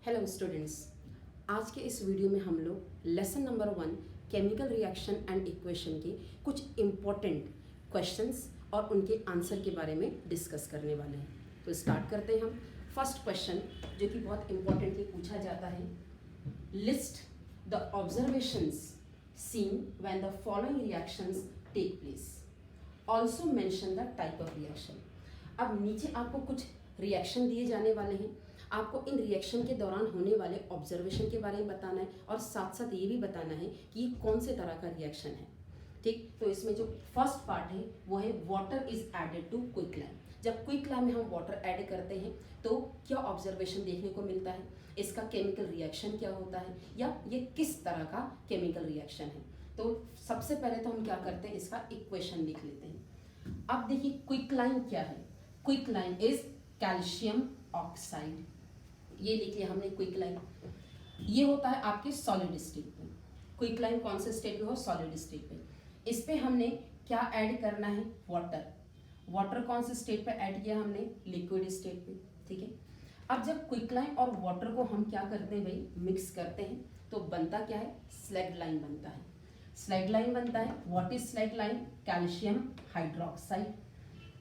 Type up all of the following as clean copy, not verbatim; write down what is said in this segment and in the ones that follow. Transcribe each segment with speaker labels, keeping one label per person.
Speaker 1: Hello students, आज के इस वीडियो में हम लोग lesson number 1 chemical reaction and equation के कुछ इम्पॉर्टेंट क्वेश्चंस और उनके आंसर के बारे में डिस्कस करने वाले हैं। तो स्टार्ट करते हैं हम। फर्स्ट क्वेश्चन जो कि बहुत इम्पॉर्टेंटली पूछा जाता है, list the observations seen when the following reactions take place, also mention the type of reaction. अब नीचे आपको कुछ रिएक्शन दिए जाने वाले हैं, आपको इन रिएक्शन के दौरान होने वाले ऑब्जर्वेशन के बारे में बताना है और साथ साथ ये भी बताना है कि ये कौन से तरह का रिएक्शन है। ठीक, तो इसमें जो फर्स्ट पार्ट है वो है water is added to quicklime. जब क्विकलाइम में हम वाटर ऐड करते हैं तो क्या ऑब्जर्वेशन देखने को मिलता है, इसका केमिकल रिएक्शन क्या होता है या ये किस तरह का केमिकल रिएक्शन है। तो सबसे पहले तो हम क्या करते हैं, इसका इक्वेशन लिख लेते हैं। अब देखिए क्विकलाइम क्या है। क्विकलाइम इज कैल्शियम ऑक्साइड, ये लिख लिया हमने क्विकलाइम। ये होता है आपके सॉलिड स्टेट में। क्विकलाइम कौन से स्टेट में हो, सॉलिड स्टेट में। इस पे हमने क्या ऐड करना है, वाटर। वाटर कौन से स्टेट पे ऐड किया हमने, लिक्विड स्टेट पे। ठीक है, अब जब क्विकलाइम और वाटर को हम क्या करते हैं भाई, मिक्स करते हैं तो बनता क्या है, स्लैग लाइन बनता है। स्लैग लाइन बनता है। What is slag line, calcium hydroxide.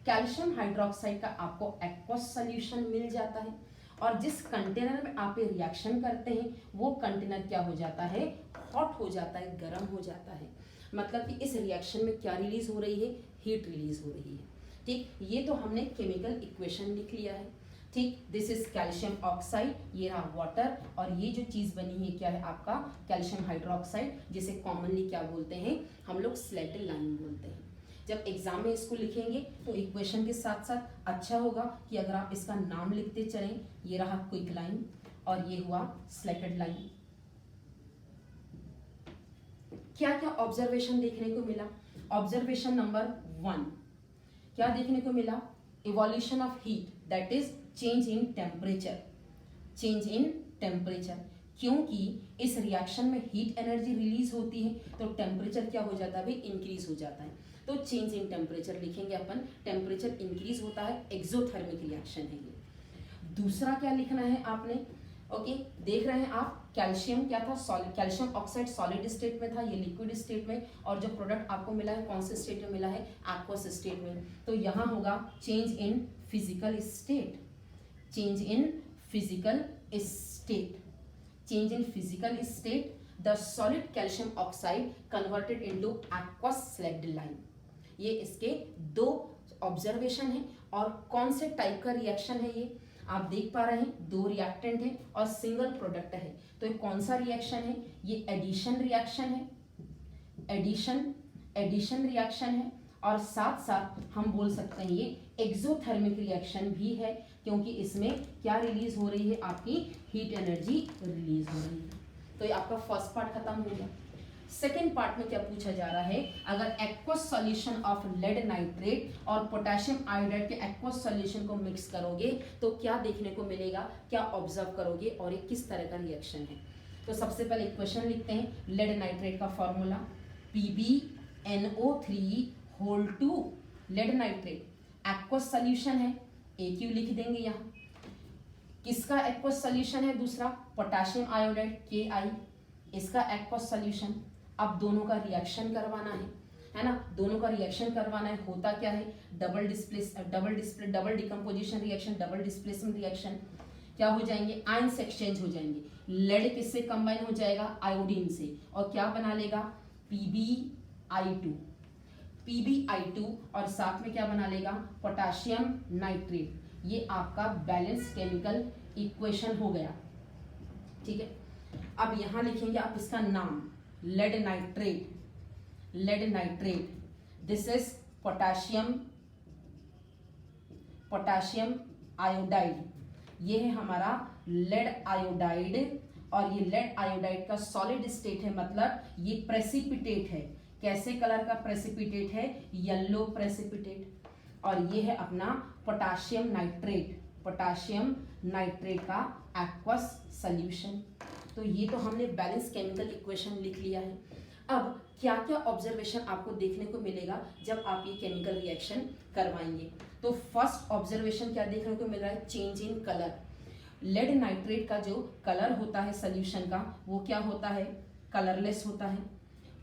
Speaker 1: Calcium hydroxide का आपको एक्वस सॉल्यूशन मिल जाता है और जिस कंटेनर में आप ये रिएक्शन करते हैं वो कंटेनर क्या हो जाता है, हॉट हो जाता है, गर्म हो जाता है। मतलब कि इस रिएक्शन में क्या रिलीज हो रही है, हीट रिलीज हो रही है। ठीक, ये तो हमने केमिकल इक्वेशन लिख लिया है। ठीक, दिस इज कैल्शियम ऑक्साइड, ये रहा वाटर, और ये जो चीज बनी है क्या है आपका कैल्शियम हाइड्रोक्साइड, जिसे कॉमनली क्या बोलते हैं हम लोग, स्लैग लाइन बोलते हैं। जब एग्जाम में इसको लिखेंगे तो इक्वेशन के साथ साथ अच्छा होगा कि अगर आप इसका नाम लिखते चलें, ये रहा क्विकलाइन और ये हुआ स्लैटेड लाइन। क्या क्या ऑब्जर्वेशन देखने को मिला। ऑब्जर्वेशन नंबर 1 क्या देखने को मिला, evolution of heat, that is change in temperature. Change in temperature, क्योंकि इस रिएक्शन में हीट एनर्जी रिलीज होती है तो टेम्परेचर क्या हो जाता है भाई, इंक्रीज हो जाता है। तो चेंज इन टेम्परेचर लिखेंगे अपन, टेम्परेचर इंक्रीज होता है, एक्सोथर्मिक रिएक्शन है ये। दूसरा क्या लिखना है आपने, ओके, देख रहे हैं आप कैल्शियम क्या था, कैल्शियम ऑक्साइड सॉलिड स्टेट में था, ये लिक्विड स्टेट में, और जो प्रोडक्ट आपको मिला है कौन से स्टेट में मिला है, एक्वस स्टेट में। तो यहाँ होगा change in physical state. Change in physical state, change in physical state, the solid calcium oxide converted into aqueous slagged line। ये इसके दो ऑब्जर्वेशन है। और कौन से टाइप का रिएक्शन है ये आप देख पा रहे हैं, दो रिएक्टेंट है और सिंगल प्रोडक्ट है। तो ये कौन सा रिएक्शन है, ये एडिशन रिएक्शन है। एडिशन रिएक्शन है और साथ साथ हम बोल सकते हैं ये एक्सोथर्मिक रिएक्शन भी है, क्योंकि इसमें क्या रिलीज हो रही है, आपकी हीट एनर्जी रिलीज हो रही है। तो ये आपका फर्स्ट पार्ट खत्म हो गया। सेकेंड पार्ट में क्या पूछा जा रहा है, अगर aqueous solution of lead nitrate और पोटेशियम आयोडाइड के एक्वस सॉल्यूशन को मिक्स करोगे तो क्या देखने को मिलेगा, क्या ऑब्जर्व करोगे और ये किस तरह का रिएक्शन है। तो सबसे पहले इक्वेशन लिखते हैं। लेड नाइट्रेट का formula PbNO3 lead nitrate, aqueous solution है, AQ लिख देंगे यहाँ। किसका एक्वस सॉल्यूशन है, दूसरा पोटेशियम आयोडाइड KI, इसका एक्वस सॉल्यूशन। अब दोनों का रिएक्शन करवाना है ना, दोनों का रिएक्शन करवाना है। होता क्या है, double decomposition reaction, double displacement reaction. क्या हो जाएंगे, आयंस एक्सचेंज हो जाएंगे। लेड किससे कंबाइन हो जाएगा, आयोडीन से, और क्या बना लेगा, PbI2 और साथ में क्या बना लेगा, पोटेशियम नाइट्रेट। ये आपका बैलेंस केमिकल इक्वेशन हो गया। ठीक है, अब यहां लिखेंगे आप इसका नाम, lead nitrate. This is potassium iodide, ये है हमारा लेड आयोडाइड, और ये लेड आयोडाइड का सॉलिड स्टेट है, मतलब ये प्रेसिपिटेट है। कैसे कलर का प्रेसिपिटेट है, येलो प्रेसिपिटेट। और ये है अपना पोटेशियम नाइट्रेट का एक्वस सॉल्यूशन। तो ये तो हमने बैलेंस केमिकल इक्वेशन लिख लिया है। अब क्या क्या ऑब्जर्वेशन आपको देखने को मिलेगा जब आप ये केमिकल रिएक्शन करवाएंगे। तो फर्स्ट ऑब्जर्वेशन क्या देखने को मिल रहा है, change in colour. Lead nitrate का जो कलर होता है सोल्यूशन का वो क्या होता है, कलरलेस होता है।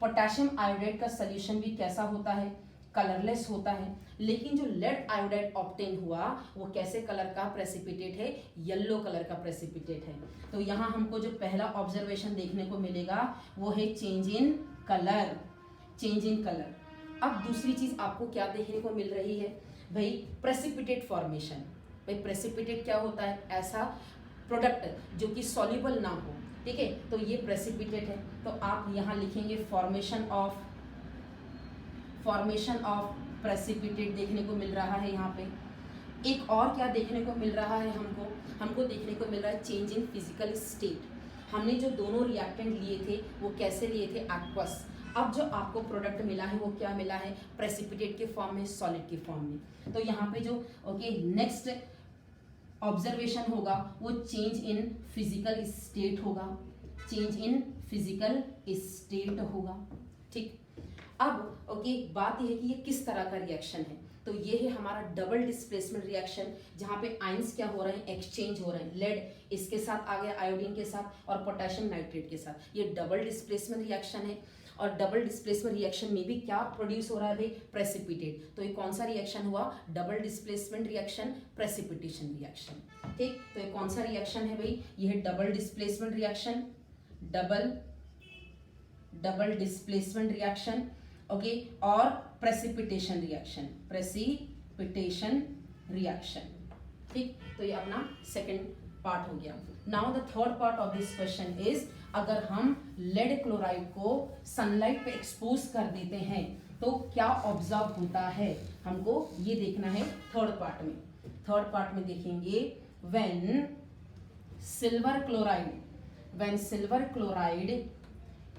Speaker 1: पोटेशियम आयोडाइड का सोल्यूशन भी कैसा होता है, कलरलेस होता है। लेकिन जो लेड आयोडाइड ऑब्टेन हुआ वो कैसे कलर का प्रेसिपिटेट है, येलो कलर का प्रेसिपिटेट है। तो यहाँ हमको जो पहला ऑब्जर्वेशन देखने को मिलेगा वो है change in colour, change in colour. अब दूसरी चीज आपको क्या देखने को मिल रही है भाई, प्रेसिपिटेट फॉर्मेशन। भाई प्रेसिपिटेट क्या होता है, ऐसा प्रोडक्ट जो कि सॉल्युबल ना हो, ठीक है, तो ये प्रेसिपिटेट है। तो आप यहाँ लिखेंगे फॉर्मेशन ऑफ प्रेसिपिटेट देखने को मिल रहा है यहाँ पे। एक और क्या देखने को मिल रहा है हमको देखने को मिल रहा है चेंज इन फिजिकल स्टेट। हमने जो दोनों रिएक्टेंट लिए थे वो कैसे लिए थे, एक्वस। अब जो आपको प्रोडक्ट मिला है वो क्या मिला है, प्रेसिपिटेट के फॉर्म में, सॉलिड के फॉर्म में। तो यहाँ पे जो नेक्स्ट ऑब्जर्वेशन होगा वो चेंज इन फिजिकल स्टेट होगा, चेंज इन फिजिकल स्टेट होगा, ठीक। अब बात यह है कि ये किस तरह का रिएक्शन है। तो ये है हमारा डबल डिस्प्लेसमेंट रिएक्शन, जहाँ पे आयंस क्या हो रहे हैं, एक्सचेंज हो रहे हैं। लेड इसके साथ आ गया आयोडीन के साथ और पोटेशियम नाइट्रेट के साथ, ये डबल डिस्प्लेसमेंट रिएक्शन है। और डबल डिस्प्लेसमेंट रिएक्शन में भी क्या प्रोड्यूस हो रहा है भाई, प्रेसिपिटेट। तो ये कौन सा रिएक्शन हुआ, double displacement reaction, precipitation reaction, ठीक। तो ये कौन सा रिएक्शन है भाई, ये है double displacement reaction, double displacement reaction, और प्रेसिपिटेशन रिएक्शन, ठीक। तो ये अपना सेकंड पार्ट हो गया। Now the third part of this question is, अगर हम लेड क्लोराइड को सनलाइट पे एक्सपोज कर देते हैं तो क्या ऑब्जर्व होता है, हमको ये देखना है थर्ड पार्ट में देखेंगे when silver chloride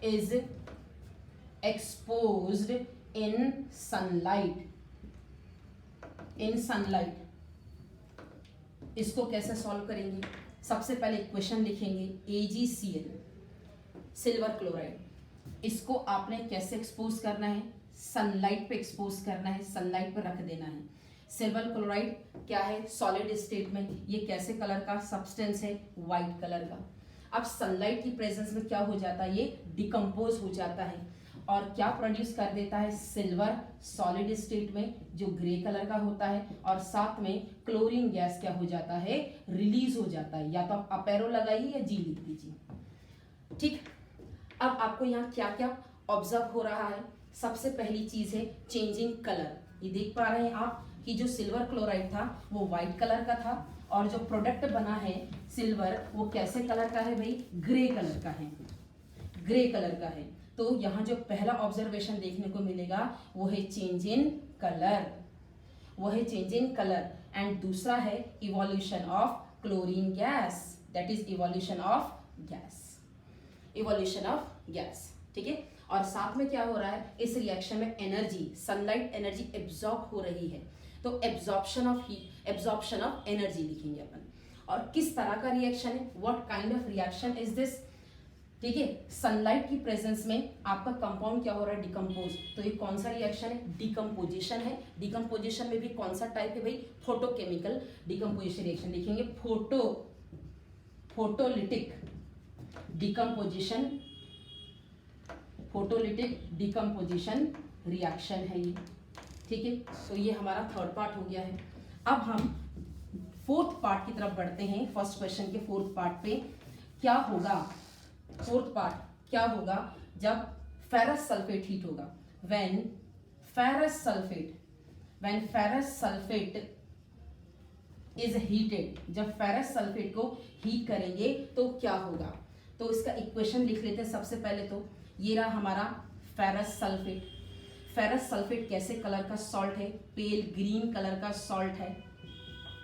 Speaker 1: is exposed in sunlight, इसको कैसे सॉल्व करेंगे। सबसे पहले इक्वेशन लिखेंगे AgCl, सिल्वर क्लोराइड, इसको आपने कैसे एक्सपोज करना है, सनलाइट पे एक्सपोज करना है, सनलाइट पे रख देना है। सिल्वर क्लोराइड क्या है, सॉलिड स्टेट में, ये कैसे कलर का सब्सटेंस है, व्हाइट कलर का। अब सनलाइट की प्रेजेंस में क्या हो जाता है, ये डिकम्पोज हो जाता है और क्या प्रोड्यूस कर देता है, सिल्वर सॉलिड स्टेट में जो ग्रे कलर का होता है, और साथ में क्लोरीन गैस क्या हो जाता है, रिलीज हो जाता है। या तो आप अपेरो लगाइए या जी लिख दीजिए, ठीक। अब आपको यहाँ क्या क्या ऑब्जर्व हो रहा है, सबसे पहली चीज है चेंजिंग कलर। ये देख पा रहे हैं आप कि जो सिल्वर क्लोराइड था वो व्हाइट कलर का था और जो प्रोडक्ट बना है सिल्वर वो कैसे कलर का है भाई, ग्रे कलर का है। तो यहाँ जो पहला ऑब्जर्वेशन देखने को मिलेगा वो है चेंज इन कलर, एंड दूसरा है evolution of chlorine gas, that is evolution of gas, ठीक है। और साथ में क्या हो रहा है, इस रिएक्शन में एनर्जी, सनलाइट एनर्जी एब्जॉर्ब हो रही है, तो एब्जॉर्प्शन ऑफ एनर्जी लिखेंगे अपन। और किस तरह का रिएक्शन है, what kind of reaction is this, ठीक है। सनलाइट की प्रेजेंस में आपका कंपाउंड क्या हो रहा है, डिकम्पोज। तो ये कौन सा रिएक्शन है, डिकम्पोजिशन है। डिकम्पोजिशन में भी कौन सा टाइप है भाई, फोटोकेमिकल डिकम्पोजिशन रिएक्शन लिखेंगे, फोटोलिटिक डिकम्पोजिशन रिएक्शन है ये, ठीक है। तो ये हमारा थर्ड पार्ट हो गया है। अब हम फोर्थ पार्ट की तरफ बढ़ते हैं। फर्स्ट क्वेश्चन के फोर्थ पार्ट पे क्या होगा, जब फेरस सल्फेट हीट होगा, when ferrous sulphate is heated, जब फेरस सल्फेट को हीट करेंगे तो क्या होगा। तो इसका इक्वेशन लिख लेते हैं सबसे पहले। तो ये रहा हमारा फेरस सल्फेट कैसे कलर का सॉल्ट है, पेल ग्रीन कलर का सॉल्ट है,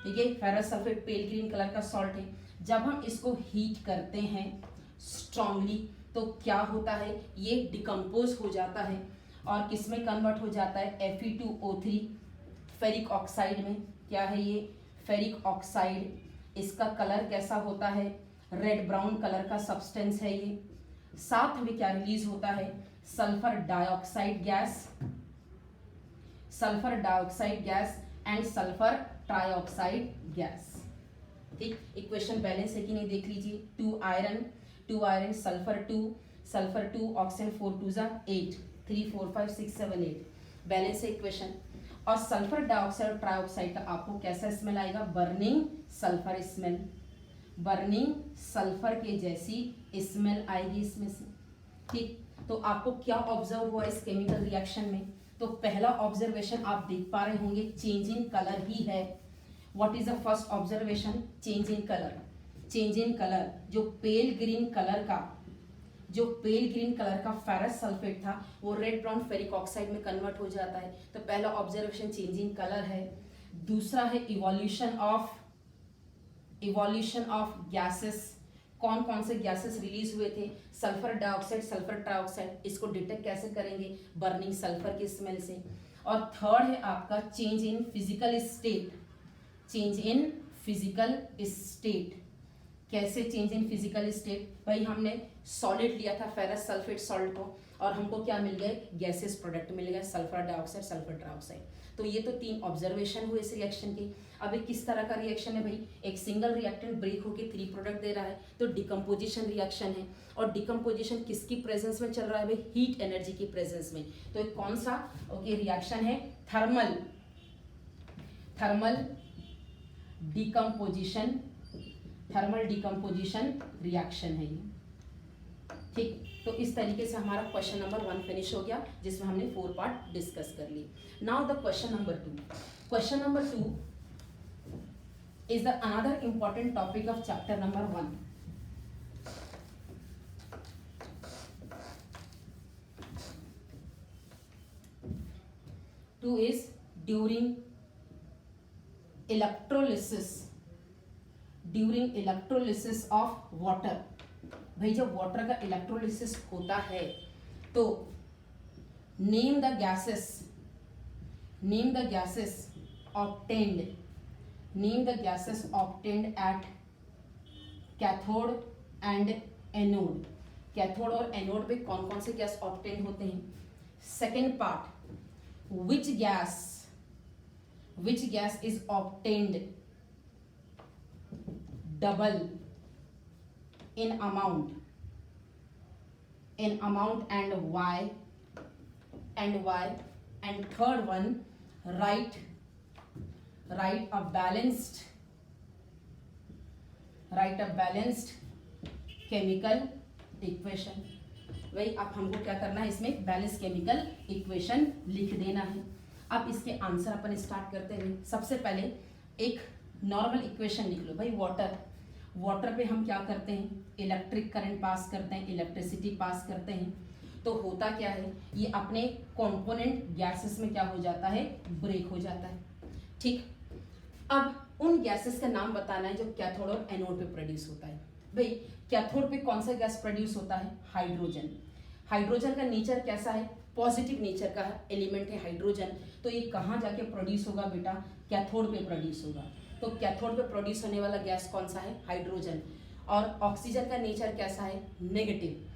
Speaker 1: ठीक है। फेरस सल्फेट पेल ग्रीन कलर का सॉल्ट है। जब हम इसको हीट करते हैं स्ट्रांगली तो क्या होता है, ये डिकम्पोज हो जाता है और किसमें कन्वर्ट हो जाता है, Fe2O3 फेरिक ऑक्साइड में। क्या है ये, फेरिक ऑक्साइड। इसका कलर कैसा होता है, रेड ब्राउन कलर का सब्सटेंस है ये। साथ में क्या रिलीज होता है, sulphur dioxide gas and sulphur trioxide gas, ठीक, इक्वेशन बैलेंस है कि नहीं देख लीजिए। 2 आयरन सल्फर 2 ऑक्सीजन 4 2 जा 8 3 4 5 6 7 8 बैलेंस है इक्वेशन। और सल्फर डाइऑक्साइड और ट्राइऑक्साइड का आपको कैसा स्मेल आएगा, burning sulphur smell, burning sulphur के जैसी स्मेल आएगी इसमें से। ठीक, तो आपको क्या ऑब्जर्व हुआ इस केमिकल रिएक्शन में, तो पहला ऑब्जर्वेशन आप देख पा रहे होंगे चेंज इन कलर ही है। What is the first observation, change in colour. Change in colour, जो पेल ग्रीन कलर का फेरस सल्फेट था वो रेड ब्राउन फेरिक ऑक्साइड में कन्वर्ट हो जाता है। तो पहला ऑब्जर्वेशन चेंज इन कलर है। दूसरा है इवोल्यूशन ऑफ गैसेस, कौन कौन से गैसेस रिलीज हुए थे, सल्फर डाइऑक्साइड सल्फर ट्राइऑक्साइड, इसको डिटेक्ट कैसे करेंगे, बर्निंग सल्फर की स्मेल से। और थर्ड है आपका change in physical state. Change in physical state, कैसे चेंज इन फिजिकल स्टेट, भाई हमने सॉलिड लिया था फेरस सल्फेट सॉल्ट को और हमको क्या मिल गए, गैसेस प्रोडक्ट मिल गए, सल्फर डाइऑक्साइड सल्फर ट्राइऑक्साइड। तो ये तो 3 ऑब्जर्वेशन हुए इस रिएक्शन के। अब ये किस तरह का रिएक्शन है भाई, एक सिंगल रिएक्टेंट ब्रेक होकर 3 प्रोडक्ट दे रहा है, तो डिकम्पोजिशन रिएक्शन है। और डिकम्पोजिशन किसकी प्रेजेंस में चल रहा है भाई, हीट एनर्जी की प्रेजेंस में। तो एक कौन सा रिएक्शन है, थर्मल डिकम्पोजिशन रिएक्शन है ये। ठीक, तो इस तरीके से हमारा क्वेश्चन नंबर 1 फिनिश हो गया, जिसमें हमने 4 पार्ट डिस्कस कर लिए। Now the question number 2। Question number 2 is the another important topic of chapter number 1. Two is during electrolysis of water. भाई जब वाटर का इलेक्ट्रोलिसिस होता है तो name the gases obtained at cathode and anode. Cathode और anode पे कौन कौन से गैस ऑब्टेन होते हैं। Second part, which gas is obtained double in amount and why, and third one, write a balanced chemical equation। भाई अब हमको क्या करना है, इसमें बैलेंस केमिकल इक्वेशन लिख देना है। अब इसके आंसर अपन स्टार्ट करते हैं। सबसे पहले एक नॉर्मल इक्वेशन लिख लो भाई। वाटर पे हम क्या करते हैं, इलेक्ट्रिक करंट पास करते हैं, इलेक्ट्रिसिटी पास करते हैं। तो होता क्या है, ये अपने कंपोनेंट गैसेस में क्या हो जाता है, ब्रेक हो जाता है। ठीक, अब उन गैसेस का नाम बताना है जो कैथोड और एनोड पे प्रोड्यूस होता है। भाई कैथोड पे कौन सा गैस प्रोड्यूस होता है, हाइड्रोजन। हाइड्रोजन का नेचर कैसा है, पॉजिटिव नेचर का एलिमेंट है हाइड्रोजन। तो ये कहाँ जाके प्रोड्यूस होगा बेटा, कैथोड पे प्रोड्यूस होगा। तो कैथोड पे प्रोड्यूस होने वाला गैस कौन सा है, हाइड्रोजन। और ऑक्सीजन का नेचर कैसा है, नेगेटिव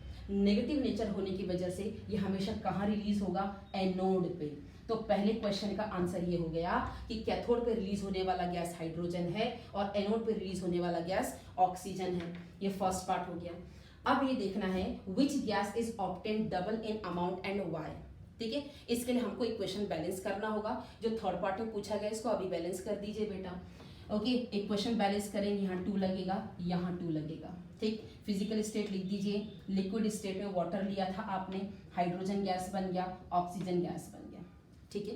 Speaker 1: नेचर होने की वजह से ये हमेशा कहाँ रिलीज होगा, एनोड पे। तो पहले क्वेश्चन का आंसर ये हो गया कि कैथोड पे रिलीज होने वाला गैस हाइड्रोजन है और एनोड पे रिलीज होने वाला गैस ऑक्सीजन है। ये फर्स्ट पार्ट हो गया। अब ये देखना है which gas is obtained double in amount and why. ठीक है, इसके लिए हमको इक्वेशन बैलेंस करना होगा। जो थर्ड पार्ट में पूछा गया इसको अभी बैलेंस कर दीजिए बेटा। ओके, इक्वेशन बैलेंस करेंगे, यहाँ 2 लगेगा, यहाँ 2 लगेगा। ठीक, फिजिकल स्टेट लिख दीजिए। लिक्विड स्टेट में वाटर लिया था आपने, हाइड्रोजन गैस बन गया, ऑक्सीजन गैस बन गया। ठीक है,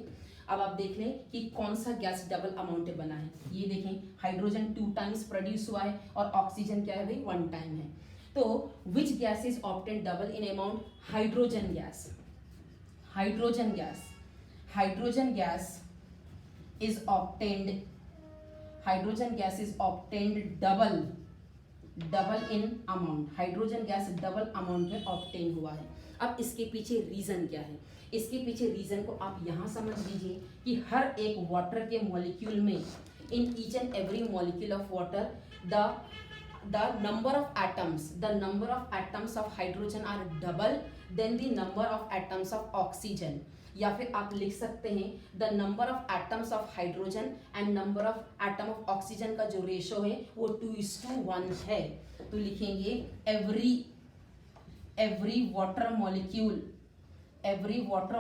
Speaker 1: अब आप देख लें कि कौन सा गैस डबल अमाउंट में बना है। ये देखें, हाइड्रोजन 2 टाइम्स प्रोड्यूस हुआ है और ऑक्सीजन क्या है भाई, 1 टाइम है। तो which gas is obtained double in amount, hydrogen gas is obtained double in amount। Hydrogen gas double amount में ऑब्टेन हुआ है। अब इसके पीछे रीजन क्या है, इसके पीछे रीजन को आप यहाँ समझ लीजिए कि हर एक वाटर के मॉलिक्यूल में, in each and every molecule of water, the number of atoms of hydrogen are double than the number of atoms of oxygen। या फिर आप लिख सकते हैं the number of atoms of hydrogen and number of atom of oxygen का जो ratio है वो 2:1 है। तो लिखेंगे every water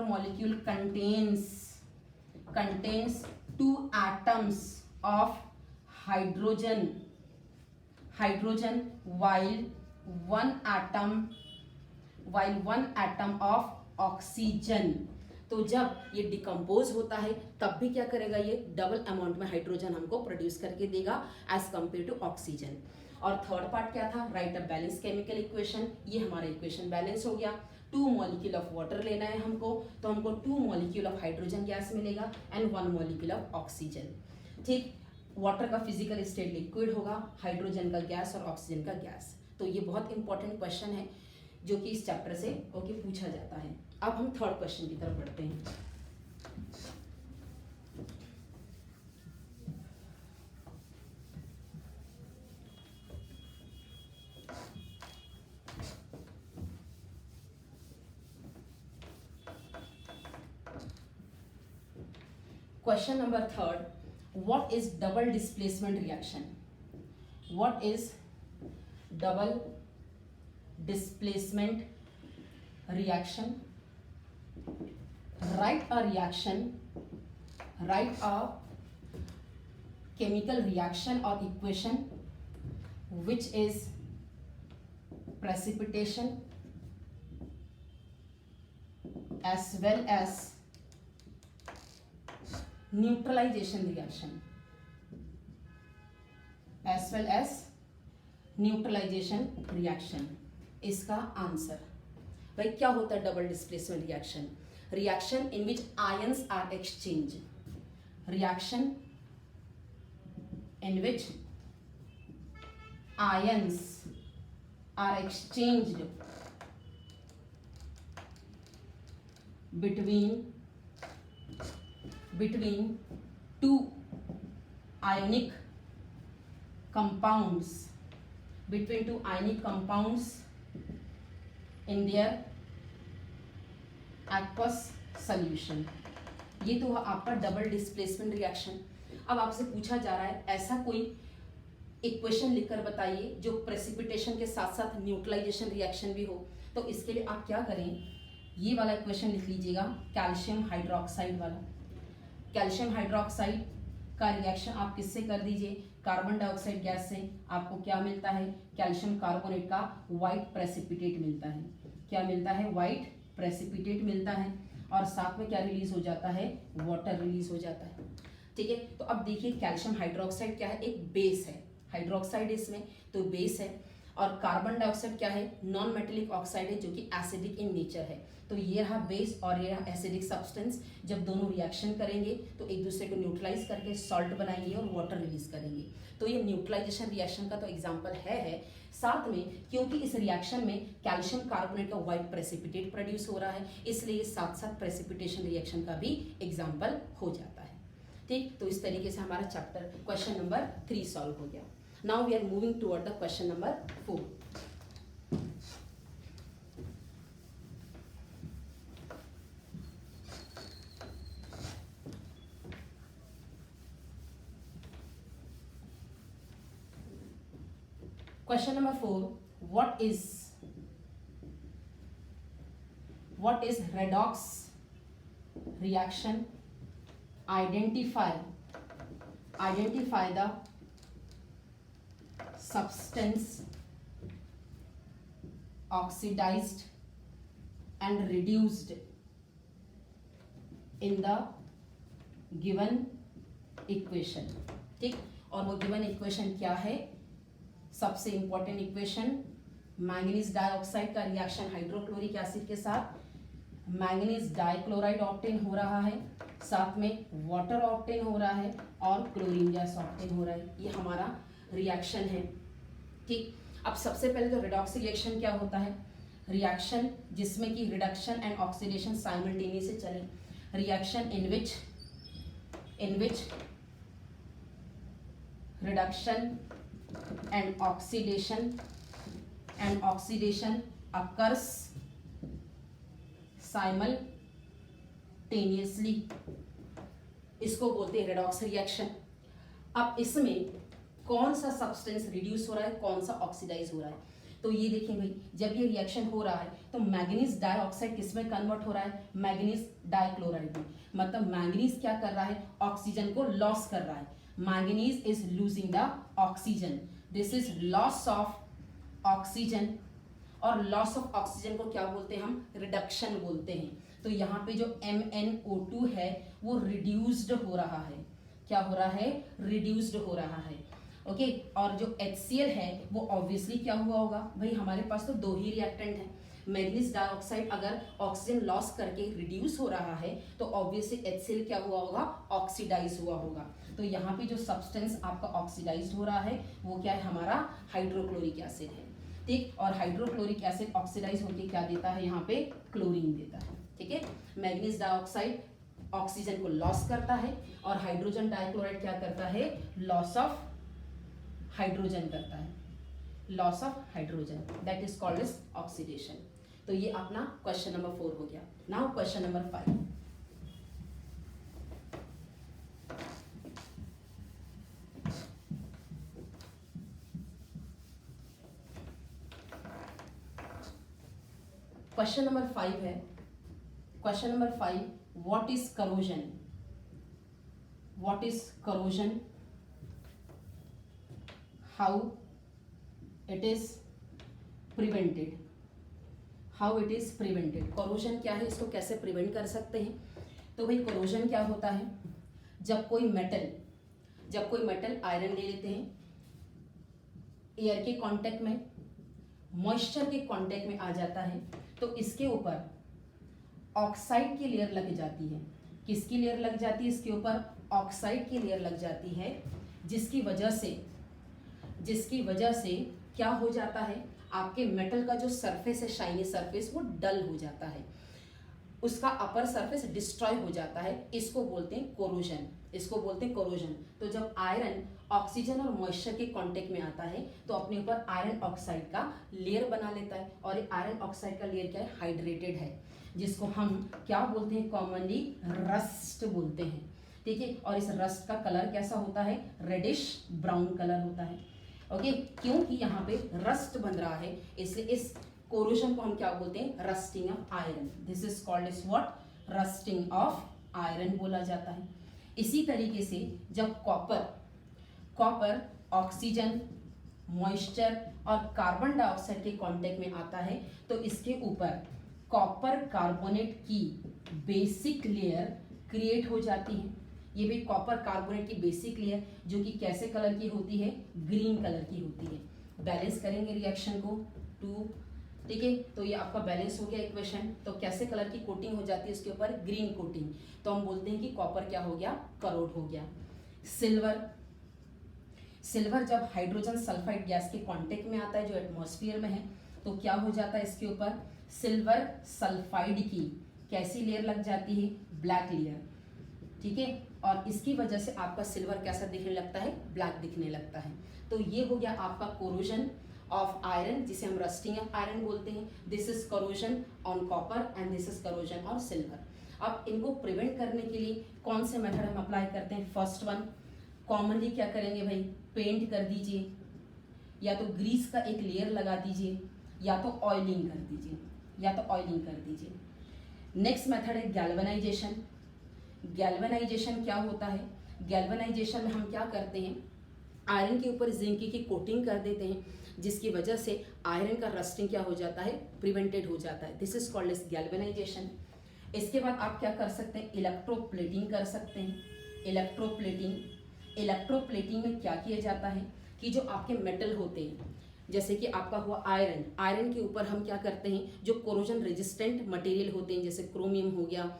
Speaker 1: molecule contains 2 atoms of hydrogen while one atom of oxygen। तो जब ये डिकम्पोज होता है तब भी क्या करेगा, ये डबल अमाउंट में हाइड्रोजन हमको प्रोड्यूस करके देगा एज कंपेयर टू ऑक्सीजन। और थर्ड पार्ट क्या था, right a balance chemical equation. ये हमारा इक्वेशन बैलेंस हो गया। 2 मॉलिक्यूल ऑफ वाटर लेना है हमको, तो हमको 2 मॉलिक्यूल ऑफ हाइड्रोजन गैस मिलेगा एंड 1 मॉलिक्यूल ऑफ ऑक्सीजन। ठीक, वाटर का फिजिकल स्टेट लिक्विड होगा, हाइड्रोजन का गैस और ऑक्सीजन का गैस। तो ये बहुत इंपॉर्टेंट क्वेश्चन है जो कि इस चैप्टर से पूछा जाता है। अब हम थर्ड क्वेश्चन की तरफ बढ़ते हैं। Question number 3, what is double displacement reaction? What is double displacement reaction? Write a chemical reaction or equation which is precipitation as well as neutralisation reaction इसका आंसर। भाई क्या होता है double displacement reaction? Reaction in which ions are exchange, reaction in which ions are exchanged between two ionic compounds in their aqueous solution। ये तो आपका double displacement reaction. अब आपसे पूछा जा रहा है ऐसा कोई इक्वेशन लिखकर बताइए जो प्रेसिपिटेशन के साथ साथ न्यूट्रलाइजेशन रिएक्शन भी हो। तो इसके लिए आप क्या करें, ये वाला इक्वेशन लिख लीजिएगा, कैल्शियम हाइड्रोक्साइड वाला। कैल्शियम हाइड्रोक्साइड का रिएक्शन आप किससे कर दीजिए, कार्बन डाइऑक्साइड गैस से। आपको क्या मिलता है, कैल्शियम कार्बोनेट का वाइट प्रेसिपिटेट मिलता है। क्या मिलता है, वाइट प्रेसिपिटेट मिलता है। और साथ में क्या रिलीज हो जाता है, वाटर रिलीज हो जाता है। ठीक है, तो अब देखिए कैल्शियम हाइड्रोक्साइड क्या है, एक बेस है, हाइड्रोक्साइड इसमें तो बेस है। और कार्बन डाइऑक्साइड क्या है, नॉन मेटेलिक ऑक्साइड है जो कि एसिडिक इन नेचर है। तो ये रहा बेस और ये रहा एसिडिक सब्सटेंस। जब दोनों रिएक्शन करेंगे तो एक दूसरे को न्यूट्रलाइज करके सॉल्ट बनाएंगे और वाटर रिलीज करेंगे। तो ये न्यूट्रलाइजेशन रिएक्शन का तो एग्जांपल है। साथ में क्योंकि इस रिएक्शन में कैल्शियम कार्बोनेट का वाइट प्रेसिपिटेट प्रोड्यूस हो रहा है, इसलिए साथ साथ प्रेसिपिटेशन रिएक्शन का भी एग्जाम्पल हो जाता है। ठीक, तो इस तरीके से हमारा चैप्टर क्वेश्चन नंबर 3 सॉल्व हो गया। Now we are moving toward the question number 4। Question number 4, what is redox reaction? Identify the substance oxidized and reduced in the given equation। ठीक, और वो गिवन इक्वेशन क्या है, सबसे इंपॉर्टेंट इक्वेशन, मैंगनीज डाइऑक्साइड का reaction hydrochloric acid के साथ manganese dichloride obtain हो रहा है, साथ में वाटर ऑप्टेन हो रहा है और क्लोरीन गैस ऑप्टेन हो रहा है। ये हमारा रिएक्शन है। ठीक, अब सबसे पहले तो रिडॉक्स रिएक्शन क्या होता है, रिएक्शन जिसमें कि रिडक्शन एंड ऑक्सीडेशन साइमल्टेनियसली चले। Reaction in which reduction and oxidation occurs simultaneously। Reduction and oxidation simultaneously, reduction and oxidation occurs simultaneously। Reduction and oxidation occurs simultaneously। Reduction and oxidation occurs simultaneously। Reduction and oxidation occurs simultaneously। Simultaneously, इसको बोलते हैं redox reaction. अब इसमें कौन सा substance reduce हो रहा है, कौन सा ऑक्सीडाइज हो रहा है, तो ये देखिए भाई, जब ये रिएक्शन हो रहा है तो मैंगनीज डाइऑक्साइड किस में कन्वर्ट हो रहा है, मैंगनीज डाइक्लोराइड में। मतलब मैंगनीज क्या कर रहा है, ऑक्सीजन को लॉस कर रहा है। Manganese is losing the oxygen, this is loss of oxygen. और लॉस ऑफ ऑक्सीजन को क्या बोलते हैं हम, रिडक्शन बोलते हैं। तो यहाँ पे जो MnO2 है वो रिड्यूस्ड हो रहा है, क्या हो रहा है, रिड्यूस्ड हो रहा है। ओके और जो HCl है वो ऑब्वियसली क्या हुआ होगा भाई, हमारे पास तो दो ही रिएक्टेंट हैं। मैग्नीज डाइऑक्साइड अगर ऑक्सीजन लॉस करके रिड्यूस हो रहा है तो ऑब्वियसली HCl क्या हुआ होगा, ऑक्सीडाइज हुआ होगा। तो यहाँ पे जो सब्सटेंस आपका ऑक्सीडाइज हो रहा है वो क्या है, हमारा हाइड्रोक्लोरिक एसिड है। ठीक, और हाइड्रोक्लोरिक एसिड ऑक्सीडाइज होकर क्या देता है, यहाँ पे क्लोरीन देता है। ठीक है, मैग्नीज डाइऑक्साइड ऑक्सीजन को लॉस करता है और हाइड्रोजन डाइक्लोराइड क्या करता है, लॉस ऑफ हाइड्रोजन करता है, loss of hydrogen, that is called as oxidation. तो ये अपना क्वेश्चन नंबर 4 हो गया। Now question number 5। Question number 5 है, question number 5, what is corrosion, what is corrosion, how it is prevented, how it is prevented. Corrosion क्या है, इसको कैसे प्रिवेंट कर सकते हैं। तो भाई करोजन क्या होता है, जब कोई मेटल आयरन ले लेते हैं, एयर के कांटेक्ट में, मॉइस्चर के कांटेक्ट में आ जाता है तो इसके ऊपर ऑक्साइड की लेयर लग जाती है। किसकी लेयर लग जाती है, इसके ऊपर ऑक्साइड की लेयर लग जाती है, जिसकी वजह से क्या हो जाता है, आपके मेटल का जो सरफेस है, शाइनी सरफेस, वो डल हो जाता है, उसका अपर सरफेस डिस्ट्रॉय हो जाता है। इसको बोलते हैं कोरोजन, इसको बोलते हैं कोरोजन। तो जब आयरन ऑक्सीजन और मॉइस्चर के कांटेक्ट में आता है तो अपने ऊपर आयरन ऑक्साइड का लेयर बना लेता है, और ये आयरन ऑक्साइड का लेयर क्या है, हाइड्रेटेड है, जिसको हम क्या बोलते हैं, कॉमनली रस्ट बोलते हैं। ठीक है, और इस रस्ट का कलर कैसा होता है, रेडिश ब्राउन कलर होता है। ओके, क्योंकि यहाँ पे रस्ट बन रहा है, इसलिए इस कोरोजन को हम क्या बोलते हैं, rusting of iron, this is called is what, rusting of iron बोला जाता है। इसी तरीके से जब कॉपर ऑक्सीजन, मॉइस्चर और कार्बन डाइऑक्साइड के कांटेक्ट में आता है तो इसके ऊपर कॉपर कार्बोनेट की बेसिक लेयर क्रिएट हो जाती है। ये भी कॉपर कार्बोनेट की बेसिक लेयर जो कि कैसे कलर की होती है, ग्रीन कलर की होती है। बैलेंस करेंगे रिएक्शन को 2, ठीक है, तो ये आपका बैलेंस हो गया इक्वेशन। तो कैसे कलर की कोटिंग हो जाती है इसके ऊपर, ग्रीन कोटिंग, तो हम बोलते हैं कि कॉपर क्या हो गया, करोड हो गया। सिल्वर जब हाइड्रोजन सल्फाइड गैस के कांटेक्ट में आता है जो एटमॉस्फेयर में है तो क्या हो जाता है, इसके ऊपर सिल्वर सल्फाइड की कैसी लेयर लग जाती है, ब्लैक लेयर। ठीक है, और इसकी वजह से आपका सिल्वर कैसा दिखने लगता है, ब्लैक दिखने लगता है। तो ये हो गया आपका कोरोजन ऑफ आयरन, जिसे हम रस्टिंग ऑफ आयरन बोलते हैं। This is corrosion on copper and this is corrosion on silver. अब इनको प्रिवेंट करने के लिए कौन से मेथड हम अप्लाई करते हैं, फर्स्ट वन, कॉमनली क्या करेंगे भाई, पेंट कर दीजिए, या तो ग्रीस का एक लेयर लगा दीजिए, या तो ऑयलिंग कर दीजिए, नेक्स्ट मेथड है गैल्वेनाइजेशन। गैल्वेनाइजेशन क्या होता है, गैल्वेनाइजेशन में हम क्या करते हैं, आयरन के ऊपर जिंक की कोटिंग कर देते हैं, जिसकी वजह से आयरन का रस्टिंग क्या हो जाता है, प्रिवेंटेड हो जाता है। This is called as galvanisation. इसके बाद आप क्या कर सकते हैं, इलेक्ट्रोप्लेटिंग कर सकते हैं। इलेक्ट्रोप्लेटिंग में क्या किया जाता है कि जो आपके मेटल होते हैं, जैसे कि आपका हुआ आयरन के ऊपर हम क्या करते हैं, जो कोरोजन रेजिस्टेंट मटेरियल होते हैं, जैसे क्रोमियम हो गया,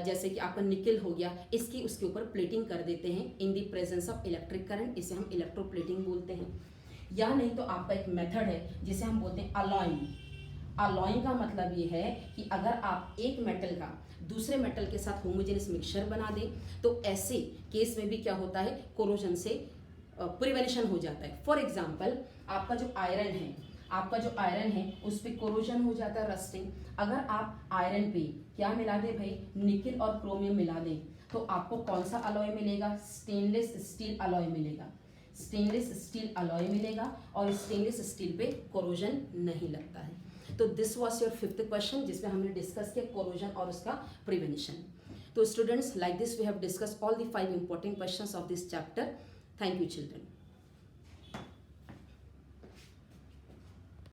Speaker 1: जैसे कि आपका निकल हो गया, उसके ऊपर प्लेटिंग कर देते हैं in the presence of electric current, इसे हम इलेक्ट्रोप्लेटिंग बोलते हैं। या नहीं तो आपका एक मेथड है जिसे हम बोलते हैं अलॉइंग। अलॉइंग का मतलब ये है कि अगर आप एक मेटल का दूसरे मेटल के साथ होमोजेनियस मिक्सचर बना दें तो ऐसे केस में भी क्या होता है, कोरोजन से प्रिवेंशन हो जाता है। फॉर एग्जाम्पल आपका जो आयरन है, आपका जो आयरन है उस पर कोरोजन हो जाता है, रस्टिंग। अगर आप आयरन पे क्या मिला दे भाई, निकिल और क्रोमियम मिला दे, तो आपको कौन सा अलॉय मिलेगा, स्टेनलेस स्टील अलॉय मिलेगा। स्टेनलेस स्टील अलॉय मिलेगा और स्टेनलेस स्टील पे कोरोजन नहीं लगता है। तो this was your 5th question जिसमें हमने डिस्कस किया कोरोजन और उसका प्रिवेंशन। तो students, like this we have discuss all the 5 important questions of this chapter. Thank you children.